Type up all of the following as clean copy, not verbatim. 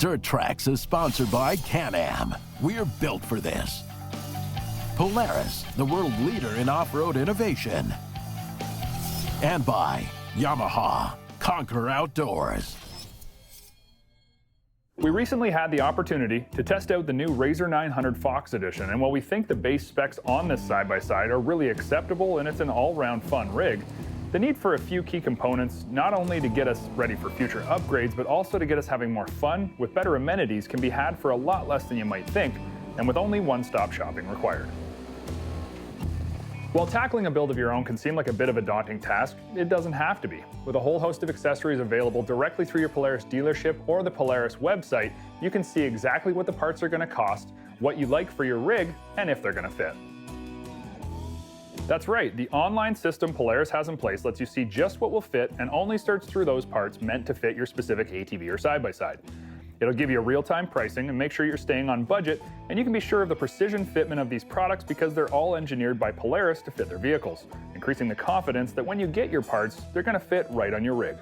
Dirt Trax is sponsored by Can-Am. We're built for this. Polaris, the world leader in off-road innovation. And by Yamaha, conquer outdoors. We recently had the opportunity to test out the new Razer 900 Fox Edition, and while we think the base specs on this side-by-side are really acceptable and it's an all-round fun rig, the need for a few key components, not only to get us ready for future upgrades, but also to get us having more fun with better amenities, can be had for a lot less than you might think, and with only one-stop shopping required. While tackling a build of your own can seem like a bit of a daunting task, it doesn't have to be. With a whole host of accessories available directly through your Polaris dealership or the Polaris website, you can see exactly what the parts are going to cost, what you like for your rig, and if they're going to fit. That's right, the online system Polaris has in place lets you see just what will fit and only search through those parts meant to fit your specific ATV or side-by-side. It'll give you real-time pricing and make sure you're staying on budget, and you can be sure of the precision fitment of these products because they're all engineered by Polaris to fit their vehicles, increasing the confidence that when you get your parts, they're going to fit right on your rig.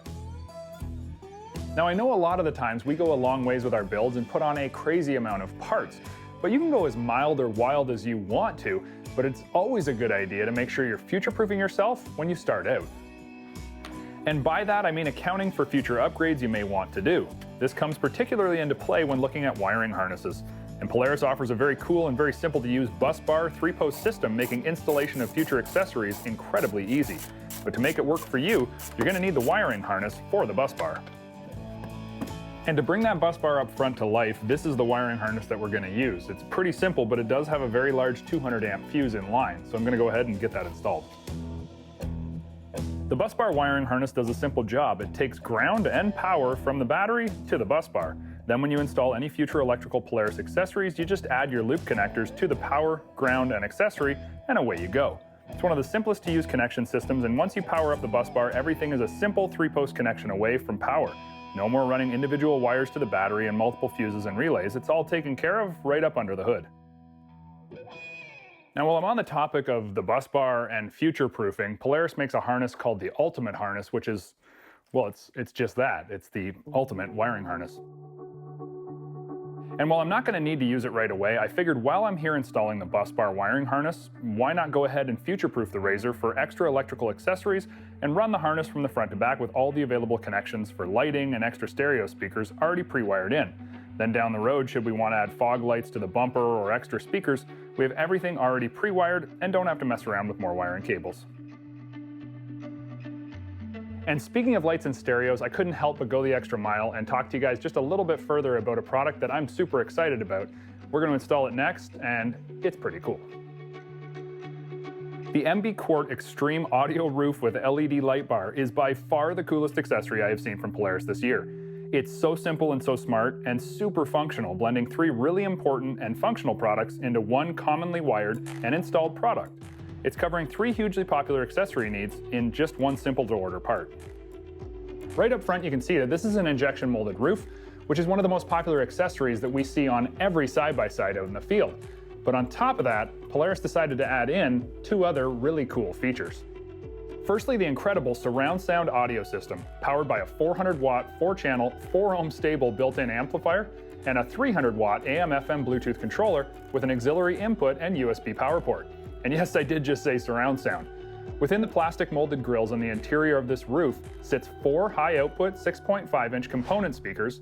Now, I know a lot of the times we go a long ways with our builds and put on a crazy amount of parts, but you can go as mild or wild as you want to, but it's always a good idea to make sure you're future-proofing yourself when you start out. And by that, I mean accounting for future upgrades you may want to do. This comes particularly into play when looking at wiring harnesses. And Polaris offers a very cool and very simple to use bus bar 3-post system, making installation of future accessories incredibly easy. But to make it work for you, you're going to need the wiring harness for the bus bar. And to bring that bus bar up front to life, this is the wiring harness that we're going to use. It's pretty simple, but it does have a very large 200 amp fuse in line, so I'm going to go ahead and get that installed. The bus bar wiring harness does a simple job. It takes ground and power from the battery to the bus bar. Then when you install any future electrical Polaris accessories, you just add your loop connectors to the power, ground, and accessory, and away you go. It's one of the simplest to use connection systems, and once you power up the bus bar, everything is a simple 3-post connection away from power. No more running individual wires to the battery and multiple fuses and relays. It's all taken care of right up under the hood. Now, while I'm on the topic of the bus bar and future-proofing, Polaris makes a harness called the Ultimate Harness, which is, well, it's just that. It's the ultimate wiring harness. And while I'm not going to need to use it right away, I figured while I'm here installing the bus bar wiring harness, why not go ahead and future-proof the Razer for extra electrical accessories and run the harness from the front to back with all the available connections for lighting and extra stereo speakers already pre-wired in. Then down the road, should we want to add fog lights to the bumper or extra speakers, we have everything already pre-wired and don't have to mess around with more wiring cables. And speaking of lights and stereos, I couldn't help but go the extra mile and talk to you guys just a little bit further about a product that I'm super excited about. We're going to install it next, and it's pretty cool. The Quart Extreme Audio Roof with LED light bar is by far the coolest accessory I have seen from Polaris this year. It's so simple and so smart and super functional, blending 3 really important and functional products into one commonly wired and installed product. It's covering 3 hugely popular accessory needs in just one simple to order part. Right up front you can see that this is an injection molded roof, which is one of the most popular accessories that we see on every side-by-side out in the field. But on top of that, Polaris decided to add in 2 other really cool features. Firstly, the incredible surround sound audio system, powered by a 400-watt, 4-channel, 4-ohm stable built-in amplifier, and a 300-watt AM/FM Bluetooth controller with an auxiliary input and USB power port. And yes, I did just say surround sound. Within the plastic molded grills on the interior of this roof sits 4 high-output 6.5-inch component speakers,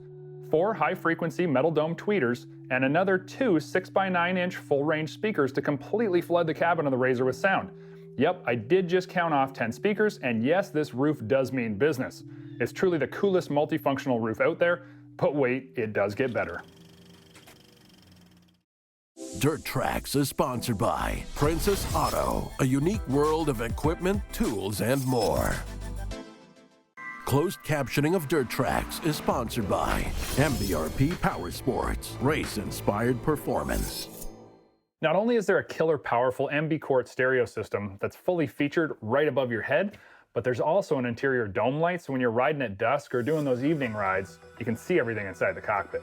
4 high-frequency metal dome tweeters, and another 2 6x9-inch full-range speakers to completely flood the cabin of the Razer with sound. Yep, I did just count off 10 speakers, and yes, this roof does mean business. It's truly the coolest multifunctional roof out there, but wait, it does get better. Dirt Trax is sponsored by Princess Auto, a unique world of equipment, tools, and more. Closed captioning of Dirt Trax is sponsored by MBRP Power Sports, race-inspired performance. Not only is there a killer powerful Quart stereo system that's fully featured right above your head, but there's also an interior dome light, so when you're riding at dusk or doing those evening rides, you can see everything inside the cockpit.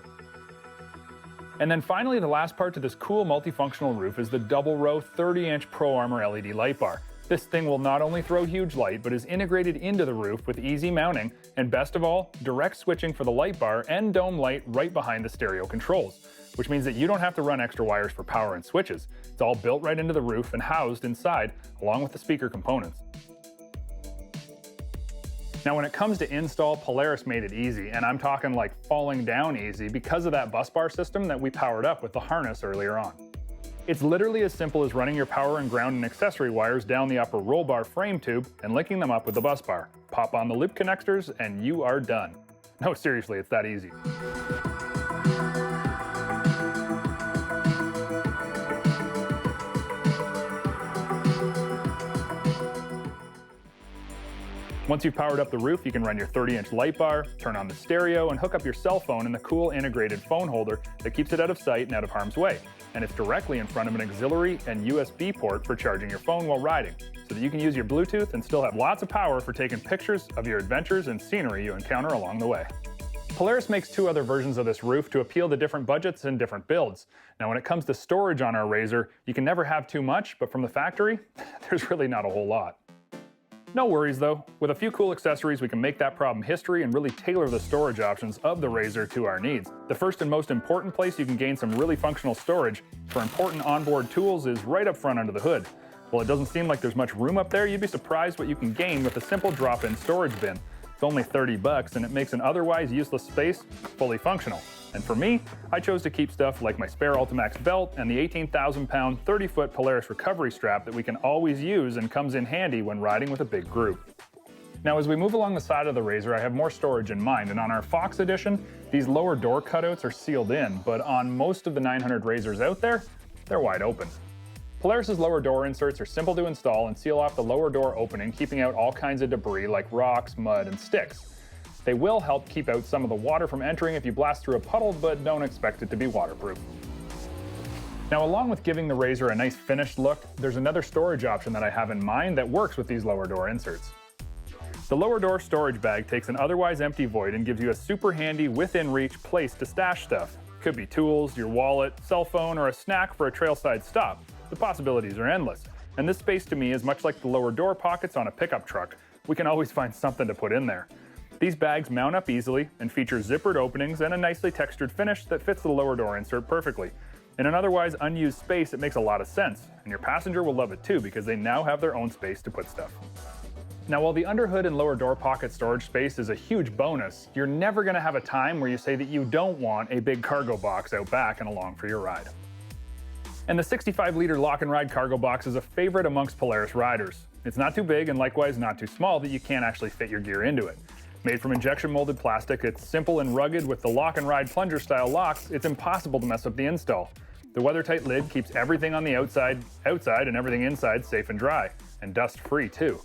And then finally, the last part to this cool multifunctional roof is the double row 30-inch Pro Armor LED light bar. This thing will not only throw huge light, but is integrated into the roof with easy mounting, and best of all, direct switching for the light bar and dome light right behind the stereo controls, which means that you don't have to run extra wires for power and switches. It's all built right into the roof and housed inside, along with the speaker components. Now when it comes to install, Polaris made it easy, and I'm talking like falling down easy because of that bus bar system that we powered up with the harness earlier on. It's literally as simple as running your power and ground and accessory wires down the upper roll bar frame tube and linking them up with the bus bar. Pop on the loop connectors and you are done. No, seriously, it's that easy. Once you've powered up the roof, you can run your 30-inch light bar, turn on the stereo, and hook up your cell phone in the cool integrated phone holder that keeps it out of sight and out of harm's way. And it's directly in front of an auxiliary and USB port for charging your phone while riding, so that you can use your Bluetooth and still have lots of power for taking pictures of your adventures and scenery you encounter along the way. Polaris makes 2 other versions of this roof to appeal to different budgets and different builds. Now when it comes to storage on our Razer, you can never have too much, but from the factory, there's really not a whole lot. No worries though, with a few cool accessories we can make that problem history and really tailor the storage options of the Razer to our needs. The first and most important place you can gain some really functional storage for important onboard tools is right up front under the hood. While it doesn't seem like there's much room up there, you'd be surprised what you can gain with a simple drop-in storage bin. It's only $30 and it makes an otherwise useless space fully functional. And for me, I chose to keep stuff like my spare Ultimax belt and the 18,000-pound 30-foot Polaris recovery strap that we can always use and comes in handy when riding with a big group. Now as we move along the side of the Razer, I have more storage in mind, and on our Fox edition, these lower door cutouts are sealed in, but on most of the 900 Razers out there, they're wide open. Polaris's lower door inserts are simple to install and seal off the lower door opening, keeping out all kinds of debris like rocks, mud, and sticks. They will help keep out some of the water from entering if you blast through a puddle, but don't expect it to be waterproof. Now, along with giving the Razer a nice finished look, there's another storage option that I have in mind that works with these lower door inserts. The lower door storage bag takes an otherwise empty void and gives you a super handy, within reach place to stash stuff. Could be tools, your wallet, cell phone, or a snack for a trailside stop. The possibilities are endless. And this space to me is much like the lower door pockets on a pickup truck. We can always find something to put in there. These bags mount up easily and feature zippered openings and a nicely textured finish that fits the lower door insert perfectly. In an otherwise unused space, it makes a lot of sense, and your passenger will love it too because they now have their own space to put stuff. Now, while the underhood and lower door pocket storage space is a huge bonus, you're never going to have a time where you say that you don't want a big cargo box out back and along for your ride. And the 65-liter lock and ride cargo box is a favorite amongst Polaris riders. It's not too big and likewise not too small that you can't actually fit your gear into it. Made from injection molded plastic, it's simple and rugged. With the lock and ride plunger style locks, it's impossible to mess up the install. The weather-tight lid keeps everything on the outside, and everything inside safe and dry, and dust-free too.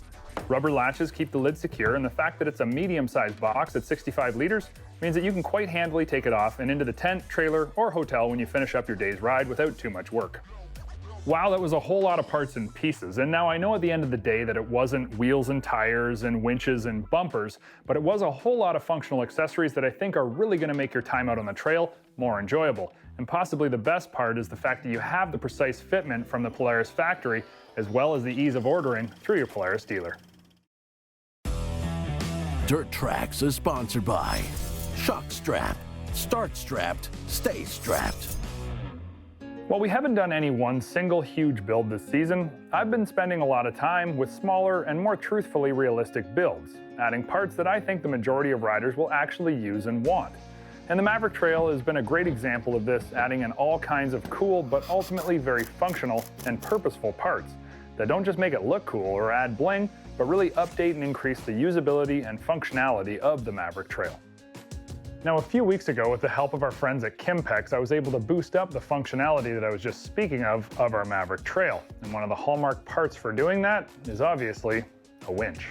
Rubber latches keep the lid secure, and the fact that it's a medium-sized box at 65 liters means that you can quite handily take it off and into the tent, trailer, or hotel when you finish up your day's ride without too much work. Wow, that was a whole lot of parts and pieces, and now I know at the end of the day that it wasn't wheels and tires and winches and bumpers, but it was a whole lot of functional accessories that I think are really going to make your time out on the trail more enjoyable. And possibly the best part is the fact that you have the precise fitment from the Polaris factory, as well as the ease of ordering through your Polaris dealer. Dirt Trax is sponsored by Shock Strap. Start strapped, stay strapped. While we haven't done any one single huge build this season, I've been spending a lot of time with smaller and more truthfully realistic builds, adding parts that I think the majority of riders will actually use and want. And the Maverick Trail has been a great example of this, adding in all kinds of cool but ultimately very functional and purposeful parts that don't just make it look cool or add bling, but really update and increase the usability and functionality of the Maverick Trail. Now, a few weeks ago, with the help of our friends at Kimpex, I was able to boost up the functionality that I was just speaking of our Maverick Trail. And one of the hallmark parts for doing that is obviously a winch.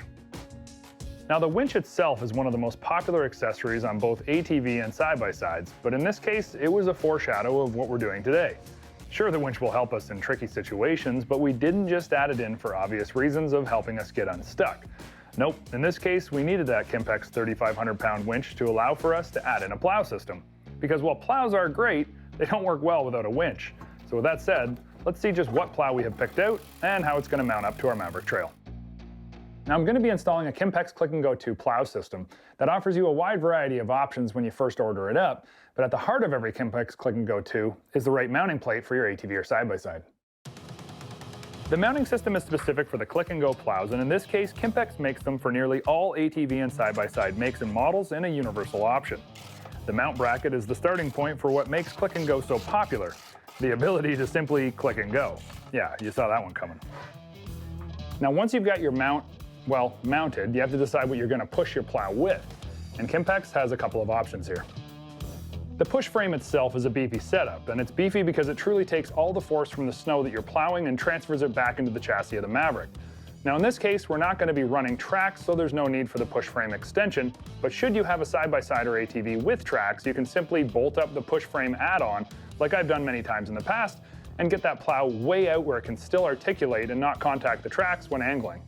Now, the winch itself is one of the most popular accessories on both ATV and side-by-sides, but in this case, it was a foreshadow of what we're doing today. Sure, the winch will help us in tricky situations, but we didn't just add it in for obvious reasons of helping us get unstuck. Nope, in this case, we needed that Kimpex 3,500-pound winch to allow for us to add in a plow system. Because while plows are great, they don't work well without a winch. So with that said, let's see just what plow we have picked out and how it's going to mount up to our Maverick trail. Now I'm going to be installing a Kimpex Click and Go 2 plow system that offers you a wide variety of options when you first order it up, but at the heart of every Kimpex Click and Go 2 is the right mounting plate for your ATV or side-by-side. The mounting system is specific for the Click and Go plows, and in this case, Kimpex makes them for nearly all ATV and side-by-side makes and models in a universal option. The mount bracket is the starting point for what makes Click and Go so popular, the ability to simply click and go. Yeah, you saw that one coming. Now once you've got your mount, mounted, you have to decide what you're going to push your plow with, and Kimpex has a couple of options here. The push frame itself is a beefy setup, and it's beefy because it truly takes all the force from the snow that you're plowing and transfers it back into the chassis of the Maverick. Now in this case, we're not going to be running Trax, so there's no need for the push frame extension, but should you have a side-by-side or ATV with Trax, you can simply bolt up the push frame add-on, like I've done many times in the past, and get that plow way out where it can still articulate and not contact the tracks when angling.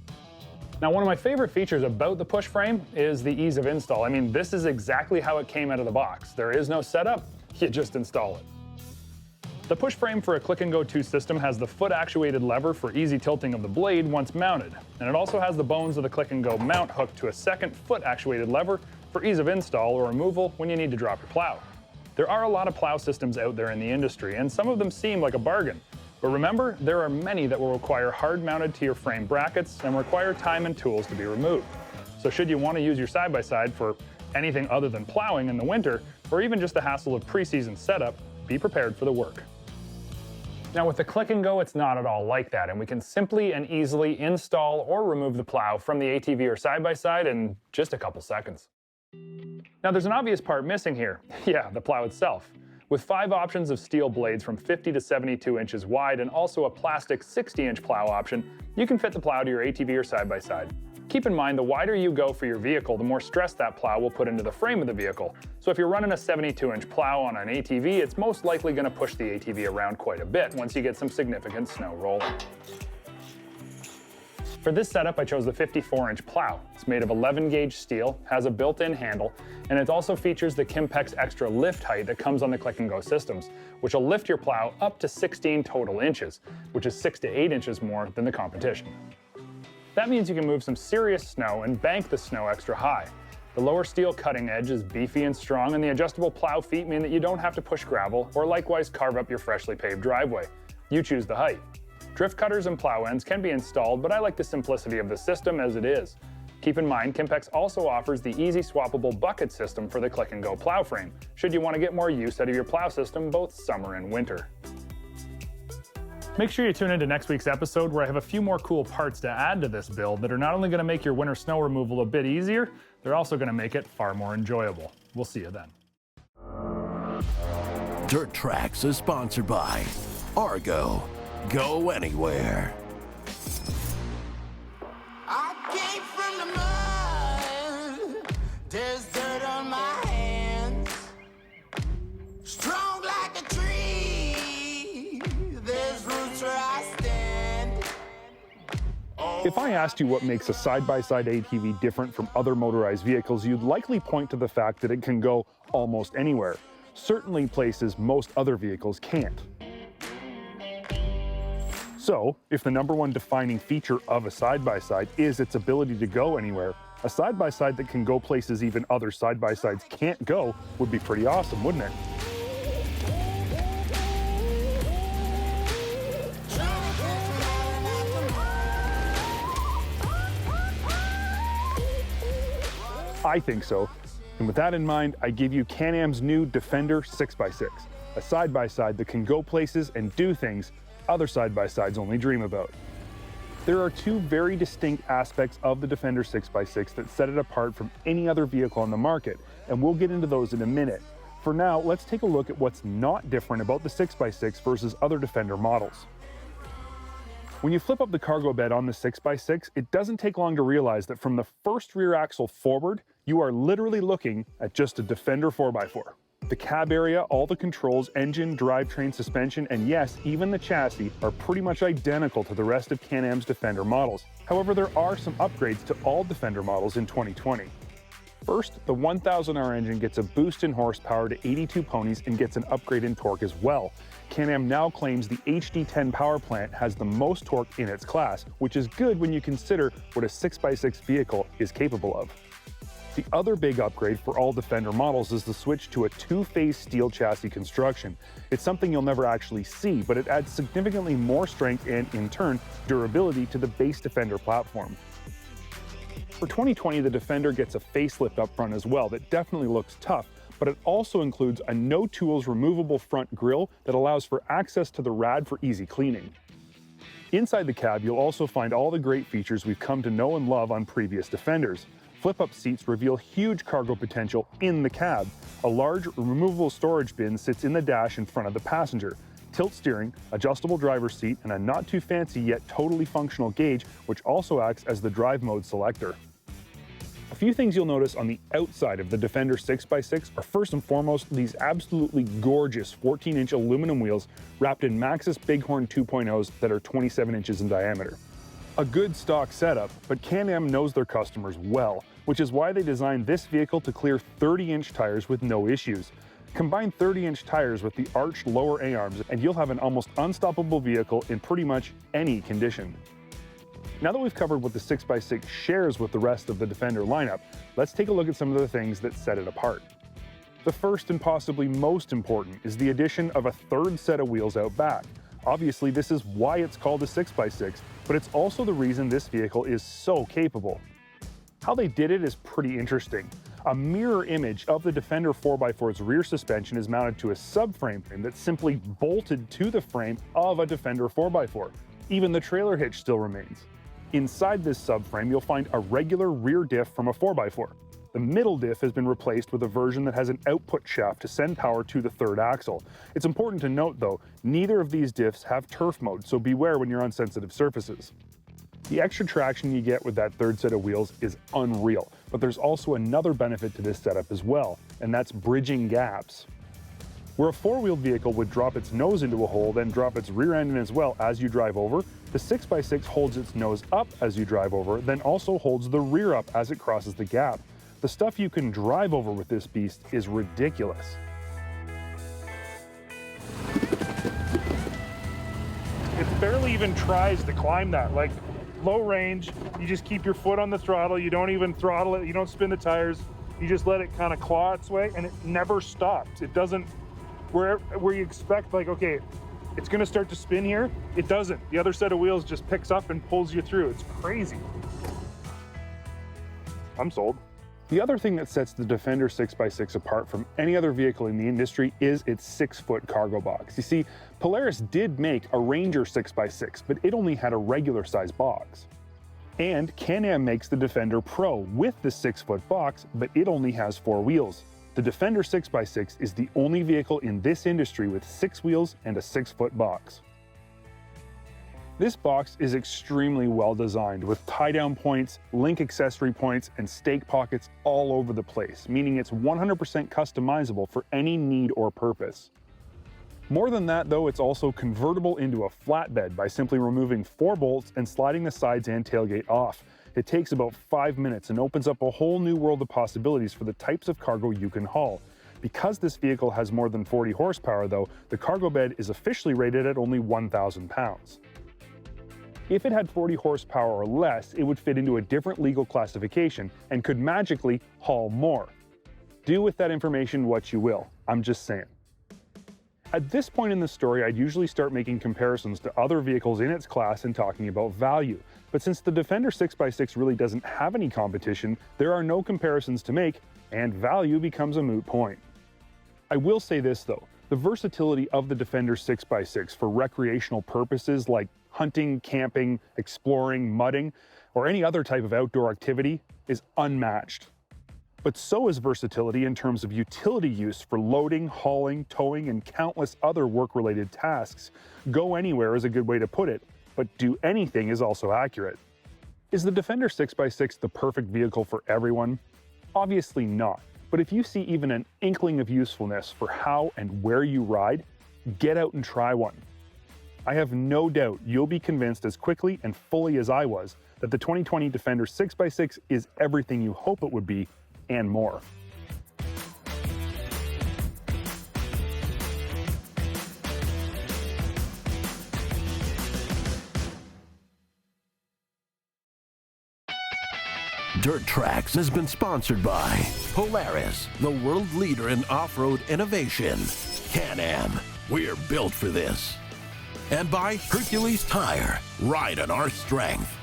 Now, one of my favorite features about the push frame is the ease of install. I mean, this is exactly how it came out of the box. There is no setup, you just install it. The push frame for a Click and Go 2 system has the foot actuated lever for easy tilting of the blade once mounted, and it also has the bones of the Click and Go mount hooked to a second foot actuated lever for ease of install or removal when you need to drop your plow. There are a lot of plow systems out there in the industry, and some of them seem like a bargain. But remember, there are many that will require hard-mounted to your frame brackets and require time and tools to be removed. So should you want to use your side-by-side for anything other than plowing in the winter, or even just the hassle of pre-season setup, be prepared for the work. Now with the Click and Go, it's not at all like that, and we can simply and easily install or remove the plow from the ATV or side-by-side in just a couple seconds. Now there's an obvious part missing here. Yeah, the plow itself. With 5 options of steel blades from 50 to 72 inches wide and also a plastic 60-inch plow option, you can fit the plow to your ATV or side-by-side. Keep in mind, the wider you go for your vehicle, the more stress that plow will put into the frame of the vehicle. So if you're running a 72-inch plow on an ATV, it's most likely going to push the ATV around quite a bit once you get some significant snow rolling. For this setup, I chose the 54-inch plow. It's made of 11-gauge steel, has a built-in handle, and it also features the Kimpex extra lift height that comes on the Click and Go systems, which will lift your plow up to 16 total inches, which is 6 to 8 inches more than the competition. That means you can move some serious snow and bank the snow extra high. The lower steel cutting edge is beefy and strong, and the adjustable plow feet mean that you don't have to push gravel or likewise carve up your freshly paved driveway. You choose the height. Drift cutters and plow ends can be installed, but I like the simplicity of the system as it is. Keep in mind, Kimpex also offers the easy swappable bucket system for the Click and Go plow frame, should you want to get more use out of your plow system both summer and winter. Make sure you tune into next week's episode where I have a few more cool parts to add to this build that are not only going to make your winter snow removal a bit easier, they're also going to make it far more enjoyable. We'll see you then. Dirt Trax is sponsored by Argo. Go anywhere. I came from the mud. There's dirt on my hands. Strong like a tree. There's roots where I stand. If I asked you what makes a side-by-side ATV different from other motorized vehicles, you'd likely point to the fact that it can go almost anywhere. Certainly places most other vehicles can't. So, if the number one defining feature of a side-by-side is its ability to go anywhere, a side-by-side that can go places even other side-by-sides can't go would be pretty awesome, wouldn't it? I think so. And with that in mind, I give you Can-Am's new Defender 6x6, a side-by-side that can go places and do things other side-by-sides only dream about. There are 2 very distinct aspects of the Defender 6x6 that set it apart from any other vehicle on the market, and we'll get into those in a minute. For now, let's take a look at what's not different about the 6x6 versus other Defender models. When you flip up the cargo bed on the 6x6, it doesn't take long to realize that from the first rear axle forward, you are literally looking at just a Defender 4x4. The cab area, all the controls, engine, drivetrain, suspension, and yes, even the chassis are pretty much identical to the rest of Can-Am's Defender models. However, there are some upgrades to all Defender models in 2020. First, the 1000R engine gets a boost in horsepower to 82 ponies and gets an upgrade in torque as well. Can-Am now claims the HD10 power plant has the most torque in its class, which is good when you consider what a 6x6 vehicle is capable of. The other big upgrade for all Defender models is the switch to a two-phase steel chassis construction. It's something you'll never actually see, but it adds significantly more strength and, in turn, durability to the base Defender platform. For 2020, the Defender gets a facelift up front as well that definitely looks tough, but it also includes a no-tools removable front grille that allows for access to the rad for easy cleaning. Inside the cab, you'll also find all the great features we've come to know and love on previous Defenders. Flip-up seats reveal huge cargo potential in the cab. A large removable storage bin sits in the dash in front of the passenger. Tilt steering, adjustable driver's seat, and a not too fancy yet totally functional gauge, which also acts as the drive mode selector. A few things you'll notice on the outside of the Defender 6x6 are first and foremost these absolutely gorgeous 14-inch aluminum wheels wrapped in Maxxis Bighorn 2.0s that are 27 inches in diameter. A good stock setup, but Can-Am knows their customers well, which is why they designed this vehicle to clear 30-inch tires with no issues. Combine 30-inch tires with the arched lower A-arms and you'll have an almost unstoppable vehicle in pretty much any condition. Now that we've covered what the 6x6 shares with the rest of the Defender lineup, let's take a look at some of the things that set it apart. The first and possibly most important is the addition of a third set of wheels out back. Obviously, this is why it's called a 6x6, but it's also the reason this vehicle is so capable. How they did it is pretty interesting. A mirror image of the Defender 4x4's rear suspension is mounted to a subframe that's simply bolted to the frame of a Defender 4x4. Even the trailer hitch still remains. Inside this subframe, you'll find a regular rear diff from a 4x4. The middle diff has been replaced with a version that has an output shaft to send power to the third axle. It's important to note, though, neither of these diffs have turf mode, so beware when you're on sensitive surfaces. The extra traction you get with that third set of wheels is unreal, but there's also another benefit to this setup as well, and that's bridging gaps. Where a four-wheeled vehicle would drop its nose into a hole, then drop its rear end in as well as you drive over, the 6x6 holds its nose up as you drive over, then also holds the rear up as it crosses the gap. The stuff you can drive over with this beast is ridiculous. It barely even tries to climb that. Like, low range, you just keep your foot on the throttle, you don't even throttle it, you don't spin the tires, you just let it kind of claw its way, and it never stops. It doesn't, where you expect, like, okay, it's gonna start to spin here, it doesn't. The other set of wheels just picks up and pulls you through. It's crazy. I'm sold. The other thing that sets the Defender 6x6 apart from any other vehicle in the industry is its 6-foot cargo box. You see, Polaris did make a Ranger 6x6, but it only had a regular size box. And Can-Am makes the Defender Pro with the 6-foot box, but it only has 4 wheels. The Defender 6x6 is the only vehicle in this industry with 6 wheels and a 6-foot box. This box is extremely well designed with tie-down points, link accessory points, and stake pockets all over the place, meaning it's 100% customizable for any need or purpose. More than that though, it's also convertible into a flatbed by simply removing 4 bolts and sliding the sides and tailgate off. It takes about 5 minutes and opens up a whole new world of possibilities for the types of cargo you can haul. Because this vehicle has more than 40 horsepower though, the cargo bed is officially rated at only 1,000 pounds. If it had 40 horsepower or less, it would fit into a different legal classification and could magically haul more. Do with that information what you will, I'm just saying. At this point in the story, I'd usually start making comparisons to other vehicles in its class and talking about value. But since the Defender 6x6 really doesn't have any competition, there are no comparisons to make, and value becomes a moot point. I will say this though, the versatility of the Defender 6x6 for recreational purposes like hunting, camping, exploring, mudding, or any other type of outdoor activity is unmatched. But so is versatility in terms of utility use for loading, hauling, towing, and countless other work-related tasks. Go anywhere is a good way to put it, but do anything is also accurate. Is the Defender 6x6 the perfect vehicle for everyone? Obviously not, but if you see even an inkling of usefulness for how and where you ride, get out and try one. I have no doubt you'll be convinced as quickly and fully as I was that the 2020 Defender 6x6 is everything you hope it would be and more. Dirt Trax has been sponsored by Polaris, the world leader in off-road innovation. Can-Am, we're built for this. And by Hercules Tire, ride on our strength.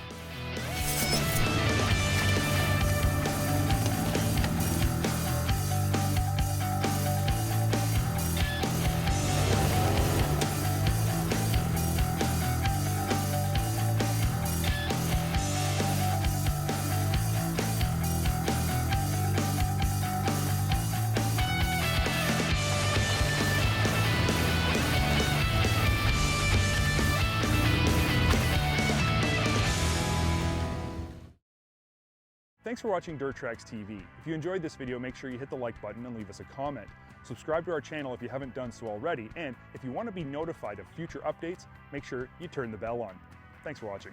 Thanks for watching Dirt Trax TV. If you enjoyed this video, make sure you hit the like button and leave us a comment. Subscribe to our channel if you haven't done so already, and if you want to be notified of future updates, make sure you turn the bell on. Thanks for watching.